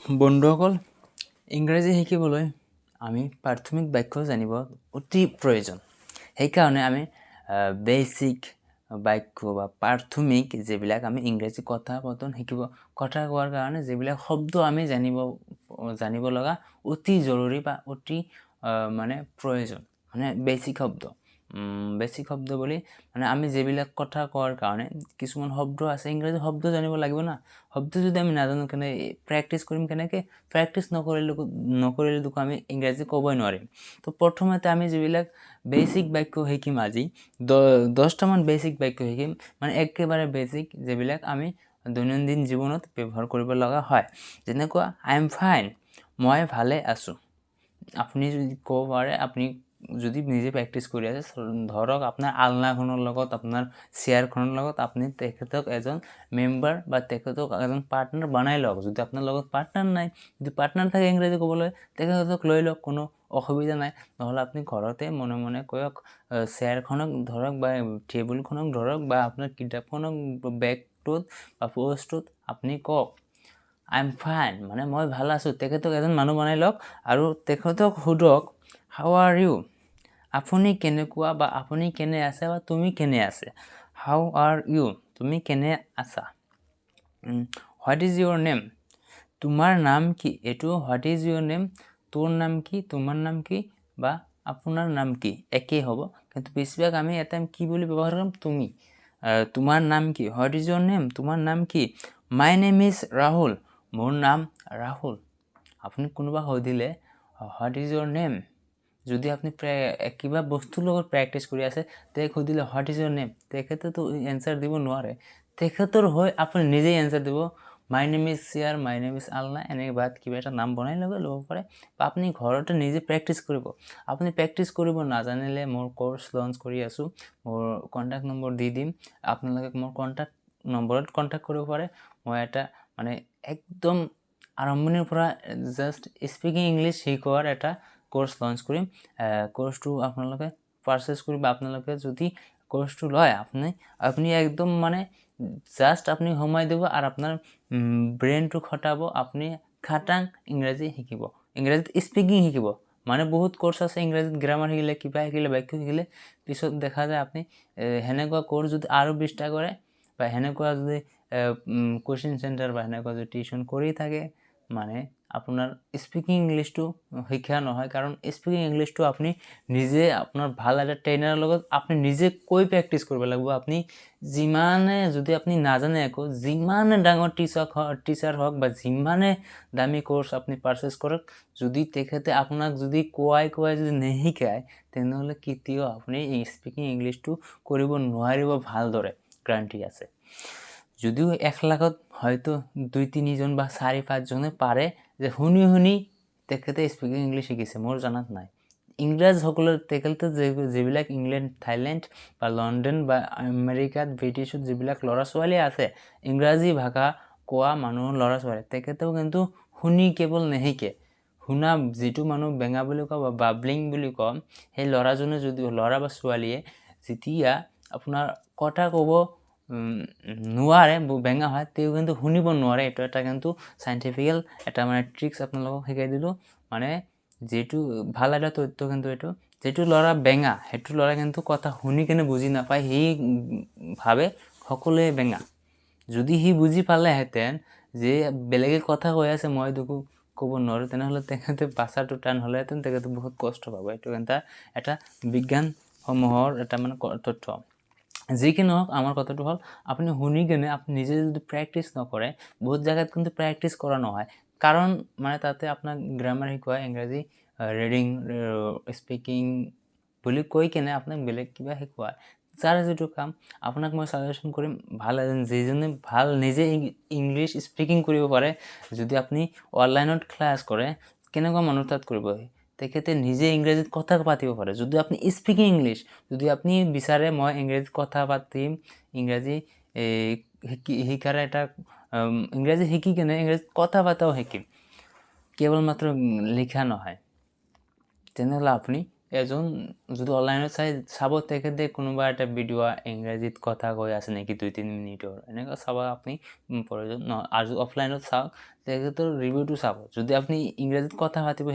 বন্ধুসকল, ইংৰাজী শিকিবলৈ আমি প্ৰাথমিক বাক্য জানিব অতি প্ৰয়োজন। সেইকাৰণে আমি বেচিক বাক্য বা প্ৰাথমিক যিবিলাক আমি ইংৰাজী কথা কোৱাৰ কাৰণে যিবিলাক শব্দ আমি জানিব লগা অতি জৰুৰী বা অতি প্ৰয়োজন, বেচিক শব্দ বুলি আমি যিবিলাক কথা কোৱাৰ কাৰণে কিছুমান শব্দ আছে, ইংৰাজী শব্দ জানিব লাগিব না। শব্দ যদি আমি নাজানো প্ৰেক্টিছ কৰিম কেনেকৈ? প্ৰেক্টিছ নকৰিলে আমি ইংৰাজী ক'বই নোৱাৰিম। তো প্ৰথমতে আমি যিবিলাক বেচিক বাক্য শিকিম, আজি 10টামান বেচিক বাক্য শিকিম, একেবাৰে বেচিক, যিবিলাক আমি দৈনন্দিন জীৱনত ব্যৱহাৰ কৰিব লগা হয়। যেনেকুৱা আই এম ফাইন, মই ভালে আছোঁ। আপুনি যদি ক'ব পাৰে, আপুনি যদি নিজে প্ৰেক্টিছ কৰি আছে, ধৰক আপোনাৰ আলনাখনৰ লগত, আপোনাৰ চেয়াৰখনৰ লগত আপুনি তেখেতক এজন মেম্বাৰ বা তেখেতক এজন পাৰ্টনাৰ বনাই লওক। যদি আপোনাৰ লগত পাৰ্টনাৰ নাই, যদি পাৰ্টনাৰ থাকে ইংৰাজী ক'বলৈ, তেখেতক লৈ লওক, কোনো অসুবিধা নাই। নহ'লে আপুনি ঘৰতে মনে মনে কৈয়ক, চেয়াৰখনক ধৰক বা টেবুলখনক ধৰক বা আপোনাৰ কিতাপখনক বেগটোত বা প'ষ্টটোত আপুনি কওক আই এম ফাইন, মই ভাল আছোঁ। তেখেতক এজন মানুহ বনাই লওক আৰু তেখেতক সোধক হাউ আৰ ইউ, আপুনি কেনেকুৱা বা আপুনি কেনে আছে বা তুমি কেনে আছে। হাউ আৰ ইউ, তুমি কেনে আছা। হোৱাট ইজ ইউৰ নেম, তোমাৰ নাম কি। এইটো হোৱাট ইজ ইউৰ নেম, তোৰ নাম কি, তোমাৰ নাম কি বা আপোনাৰ নাম কি, একেই হ'ব। কিন্তু বেছিভাগ আমি এটা কি বুলি ব্যৱহাৰ কৰিম, তুমি। তোমাৰ নাম কি, হোৱাট ইজ ইউৰ নেম, তোমাৰ নাম কি। মাই নেম ইজ ৰাহুল, মোৰ নাম ৰাহুল। আপুনি কোনোবা সুধিলে হোৱাট ইজ ইউৰ নেম, যদি আপুনি কিবা বস্তুৰ লগত প্ৰেক্টিছ কৰি আছে, তেওঁক সুধিলে হোৱাট ইজ ইউৰ নেম, তেখেতেতো এনচাৰ দিব নোৱাৰে। তেখেতৰ হৈ আপুনি নিজেই এনচাৰ দিব, মাই নেম ইজ চিয়াৰ, মাই নেম ইজ আলনা, এনেকৈ বাদ কিবা এটা নাম বনাই ল'ব পাৰে। বা আপুনি ঘৰতে নিজে প্ৰেক্টিছ কৰিব। আপুনি প্ৰেক্টিছ কৰিব নাজানিলে মোৰ কোৰ্চ লঞ্চ কৰি আছোঁ, মোৰ কণ্টেক্ট নম্বৰ দি দিম, আপোনালোকে মোৰ কণ্টেক্ট নম্বৰত কণ্টেক্ট কৰিব পাৰে। মই এটা একদম আৰম্ভণিৰ পৰা জাষ্ট স্পিকিং ইংলিছ শিকোৱাৰ এটা কোৰ্চ লঞ্চ কৰিম। কোৰ্চটো আপোনালোকে পাৰচেছ কৰিব। আপোনালোকে যদি কোৰ্চটো লয়, আপুনি একদম জাষ্ট আপুনি সোমাই দিব আৰু আপোনাৰ ব্ৰেইনটো খটাব, আপুনি খাটাং ইংৰাজী শিকিব, ইংৰাজীত স্পিকিং শিকিব। বহুত কোৰ্চ আছে, ইংৰাজীত গ্ৰামাৰ শিকিলে, কিবা শিকিলে, বাক্য শিকিলে, পিছত দেখা যায় আপুনি সেনেকুৱা কোৰ্চ যদি আৰু 20টা কৰে বা সেনেকুৱা যদি কোচিং চেণ্টাৰ বা সেনেকুৱা যদি টিউশ্যন কৰি থাকে, আপোনাৰ স্পিকিং ইংলিছটো শিক্ষা নহয়। কাৰণ স্পিকিং ইংলিছটো আপুনি নিজে আপোনাৰ ভাল এটা ট্ৰেইনাৰৰ লগত আপুনি নিজে কৈ প্ৰেক্টিছ কৰিব লাগিব। আপুনি যদি আপুনি নাজানে একো, যিমানে ডাঙৰ টিচাৰ হওক বা যিমানে দামী কোৰ্চ আপুনি পাৰচেছ কৰক, যদি তেখেতে আপোনাক যদি কোৱাই যদি নিশিকায়, তেনেহ'লে কেতিয়াও আপুনি স্পিকিং ইংলিছটো কৰিব নোৱাৰিব ভালদৰে, গ্যাৰাণ্টি আছে। যদিও 1 লাখত হয়তো 2-3জন বা 4-5জনে পাৰে যে শুনি তেখেতে স্পিকিং ইংলিছ শিকিছে, মোৰ জনাত নাই। ইংৰাজসকলৰ তেখেতে যিবিলাক ইংলেণ্ড, থাইলেণ্ড বা লণ্ডন বা আমেৰিকাত, ব্ৰিটিছত যিবিলাক ল'ৰা ছোৱালী আছে, ইংৰাজী ভাষা কোৱা মানুহৰ ল'ৰা ছোৱালী, তেখেতেও কিন্তু শুনি কেৱল নিশিকে। শুনা যিটো মানুহ বেঙা বুলি কওঁ বা বাবলিং বুলি কওঁ, সেই ল'ৰাজনে ল'ৰা বা ছোৱালীয়ে যেতিয়া আপোনাৰ কথা ক'ব নোৱাৰে, বেঙা হয়, তেওঁ কিন্তু শুনিব নোৱাৰে। এইটো এটা কিন্তু চাইণ্টিফিকেল এটা ট্ৰিক্স আপোনালোকক শিকাই দিলোঁ। যিটো ভাল এটা তথ্য কিন্তু এইটো, যিটো ল'ৰা বেঙা, সেইটো ল'ৰা কিন্তু কথা শুনি কেনে বুজি নাপায়, সি ভাবে সকলোৱে বেঙা। যদি সি বুজি পালেহেঁতেন যে বেলেগে কথা কৈ আছে, মই দেখোন ক'ব নোৱাৰোঁ, তেনেহ'লে তেখেতে বাচাটো টান হ'লেহেঁতেন, তেখেতে বহুত কষ্ট পাব। এইটো এটা বিজ্ঞানসমূহৰ এটা তথ্য। যি কি নহওক, আমাৰ কথাটো হ'ল আপুনি শুনি কেনে আপুনি নিজে যদি প্ৰেক্টিছ নকৰে, বহুত জেগাত কিন্তু প্ৰেক্টিছ কৰা নহয়। কাৰণ তাতে আপোনাক গ্ৰামাৰ শিকোৱাই, ইংৰাজী ৰিডিং, স্পিকিং বুলি কৈ কেনে আপোনাক বেলেগ কিবা শিকোৱায়। যাৰ যিটো কাম, আপোনাক মই ছাজেশ্যন কৰিম, যিজনে ভাল নিজে ইংলিছ স্পিকিং কৰিব পাৰে। যদি আপুনি অনলাইনত ক্লাছ কৰে, কেনেকুৱা মানুহ তাত কৰিব, তেখেতে নিজে ইংৰাজীত কথা পাতিব পাৰে। যদি আপুনি স্পিকিং ইংলিছ, যদি আপুনি বিচাৰে মই ইংৰাজীত কথা পাতিম, ইংৰাজী শিকাৰ ইংৰাজী শিকি কেনে ইংৰাজীত কথা পতাও শিকিম, কেৱল মাত্ৰ লিখা নহয়, তেনেহ'লে আপুনি এজন যদি অনলাইনত চাব তেখেতে কোনোবা এটা ভিডিঅ' ইংৰাজীত কথা কৈ আছে নেকি 2-3 মিনিটৰ এনেকুৱা চাব আপুনি প্ৰয়োজন আৰু অফলাইনত চাওক তেখেতৰ ৰিভিউটো চাব যদি আপুনি ইংৰাজীত কথা পাতিব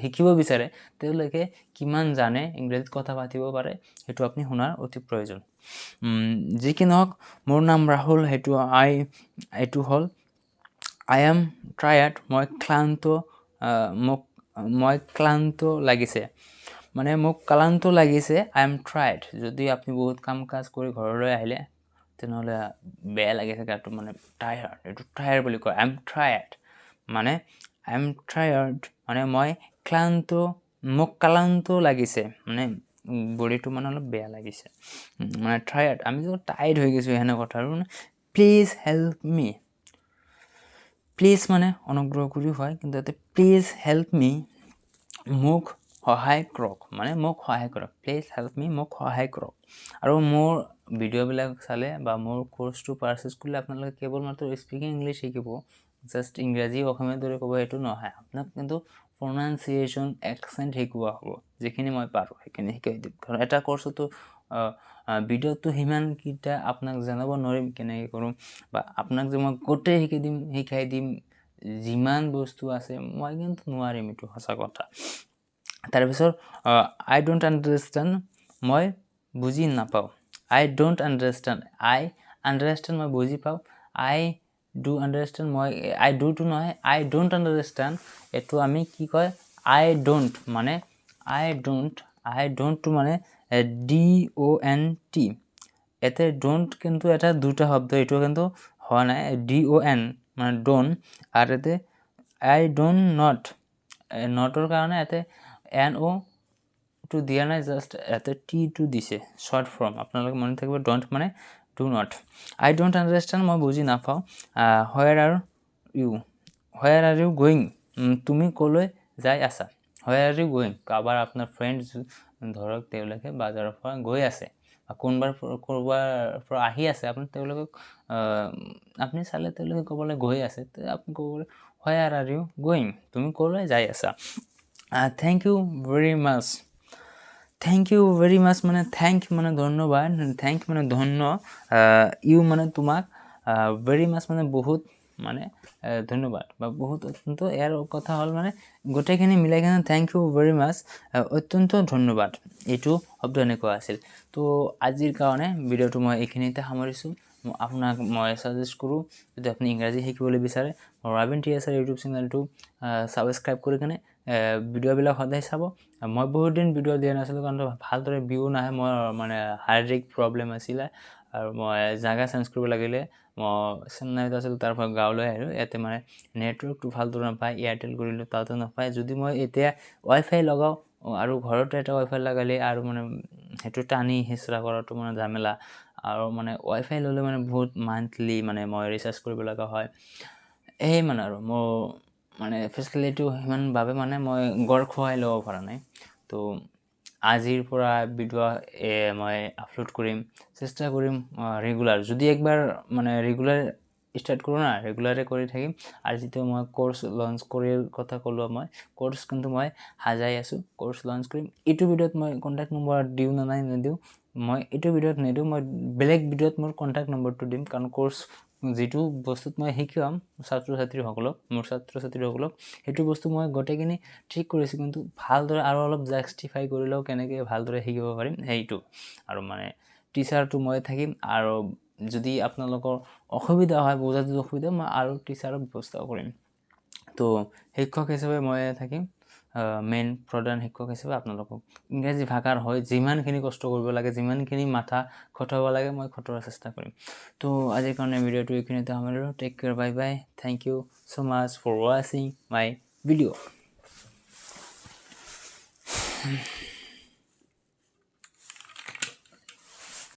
শিকিব বিচাৰে তেওঁলোকে কিমান জানে ইংৰাজীত কথা পাতিব পাৰে সেইটো আপুনি শুনাৰ অতি প্ৰয়োজন যি কি নহওক মোৰ নাম ৰাহুল এইটো হ'ল I am tired মই ক্লান্ত লাগিছে মানে মোক ক্লান্ত লাগিছে I am tired যদি আপনি বহুত কাম কাজ কৰি ঘৰলৈ আহিলে তেনেহ'লে বেয়া লাগিছে গাটো মানে টায়াৰ্ড এইটো টায়াৰ্ড বুলি কয় I am tired মানে I am tired মানে মোক ক্লান্ত লাগিছে মানে বডিটো মানে অলপ বেয়া লাগিছে মানে টায়াৰ্ড আমি তো টায়াৰ্ড হৈ গৈছোঁ হেনে কথা আৰু প্লিজ হেল্প মি প্লিজ মানে অনুগ্ৰহ কৰি হয় কিন্তু এতে প্লিজ হেল্প মি মোক সহায় কৰক মানে মোক সহায় কৰক প্লিজ হেল্প মি মোক সহায় কৰক আৰু মোৰ ভিডিঅ'বিলাক চালে বা মোৰ কোৰ্সটো পাৰচেজ কৰিলে আপোনালোকে কেৱল মাত্ৰ স্পিকিং ইংলিছ শিকিব জাষ্ট ইংৰাজী অসমীয়া দৰে ক'ব এইটো নহয় আপোনাক কিন্তু প্ৰনাউন্সিয়েশ্যন এক্সেন্ট শিকোৱা হ'ব যিখিনি মই পাৰোঁ সেইখিনি শিকাই দিম কাৰণ এটা কোৰ্সতো ভিডিঅ'টো সিমানকেইটা আপোনাক জনাব নোৱাৰিম কেনেকৈ কৰোঁ বা আপোনাক যে মই গোটেই শিকাই দিম যিমান বস্তু আছে মই কিন্তু নোৱাৰিম এইটো সঁচা কথা তাৰপিছত I don't understand মই বুজি নাপাওঁ I don't understand মই বুজি পাওঁ I do understand I do to নহয় I don't understand এটো আমি কি কয় I don't মানে I don't to মানে DONT এতে don't কিন্তু এটা দুটা শব্দ এটো কিন্তু হওয়া নাই DON মানে don't আর এতে I don't নটৰ কাৰণে এতে NO to দিয়া নাই জাস্ট এতে T2 দিছে শর্ট ফর্ম আপোনালোকে মনে থাকবে don't মানে do not I don't understand মই বুজি নাপাওঁ where are you going তুমি কলৈ যাই আছা where are you going কাবাৰ আপোনাৰ ফ্ৰেন্ডস ধৰক তেওঁলোকে বাজাৰৰ পৰা গৈ আছে কোনবাৰ পৰা আহি আছে আপুনি তেওঁলোকক আপুনি চালে তেওঁলোকে ক'বলৈ গৈ আছে তে আপুনি ক'বলৈ where are you going তুমি কলৈ যাই আছা thank you very much মানে thank মানে ধন্যবাদ thank মানে ধন্য you মানে তোমাক very much মানে বহুত মানে ধন্যবাদ বা বহুত অত্যন্ত এর কথা হল মানে গোটেইখিনি মিলাই কিনে thank you very much অত্যন্ত ধন্যবাদ এইটো শব্দ এনেকুৱা আছিল তো আজিৰ কাৰণে ভিডিওটো মই এইখিনিতে সামৰিছো আপোনাক মই সাজেষ্ট কৰো যদি আপুনি ইংৰাজী শিকিবলৈ বিচাৰে ৰাবিন টিএছআৰ ইউটিউব চেনেলটো সাবস্ক্ৰাইব কৰি কিনে ভিডিওবিলাক সদায় চাব মই বহুত দিন ভিডিও দিয়া নাছিলো কাৰণ ভালদৰে ভিউ নাহে মই মানে শাৰীৰিক প্ৰবলেম আছিল আৰু মই জাগা চেঞ্জ কৰিব লাগিলে মই চেন্নাইত আছিল তাৰ পৰা গাঁৱলৈ আহিলো এতে মানে নেটৱৰ্কটো ভালদৰে নাপায় এয়াৰটেল কৰিলো তাতো নাপায় যদি মই এতিয়া ওয়াইফাই লগাও আৰু ঘৰতে এটা ওয়াইফাই লাগালে আৰু মানে হেতু টানি হিসৰা কৰাটো মানে ঝামেলা আৰু মানে ওয়াইফাই ললে মানে বহুত মান্থলি মানে মই ৰিচাৰ্জ কৰিব লগা হয় এই মানে আৰু মই মানে ফেসিলিটি হিমান ভাবে মানে মই গড় খোৱাই লব পৰা নাই তো আজিৰ পৰা ভিডিও মই আপলোড কৰিম চেষ্টা কৰিম ৰেগুলাৰ যদি একবাৰ মানে ৰেগুলাৰ স্টার্ট করো না রেগুলারে করে থাকিম আর যেটা মই কোর্স লঞ্চ করার কথা কলো মই কোর্স কিন্তু মই হাজাই আছো কোর্স লঞ্চ কৰিম এইটো ভিডিওত মই কন্টাক্ট নম্বৰ দিও না নাই নিদিও মই এইটো ভিডিওত নিদিও মই বেলেগ ভিডিওত মোৰ কন্টাক্ট নম্বৰটো দিম কাৰণ কোৰ্স যেটো বস্তুত মই শিকাম ছাত্ৰ ছাত্ৰীসকলক মোৰ ছাত্ৰ ছাত্ৰীসকলক হেতু বস্তু মই গটেখিনি ঠিক কৰিছো কিন্তু ভালদৰে আৰু অলপ জাস্টিফাই কৰিলেও কেনেকৈ ভালদৰে শিকিব পাৰিম হেইটো আৰু মানে টিচাৰটো মই থাকিম আৰু যদি আপোনালোকৰ অসুবিধা হয় বুজাটো অসুবিধা মই আৰু টিচাৰৰ ব্যৱস্থা কৰিম তো শিক্ষক হিচাপে মই থাকিম মেইন প্ৰধান শিক্ষক হিচাপে আপোনালোকক ইংৰাজী ভাষাৰ হয় যিমানখিনি কষ্ট কৰিব লাগে যিমানখিনি মাথা খটাব লাগে মই খটাৰ চেষ্টা কৰিম তো আজিৰ কাৰণে ভিডিওটো এইখিনিতে সামৰিলো take care bye bye thank you so much for watching my video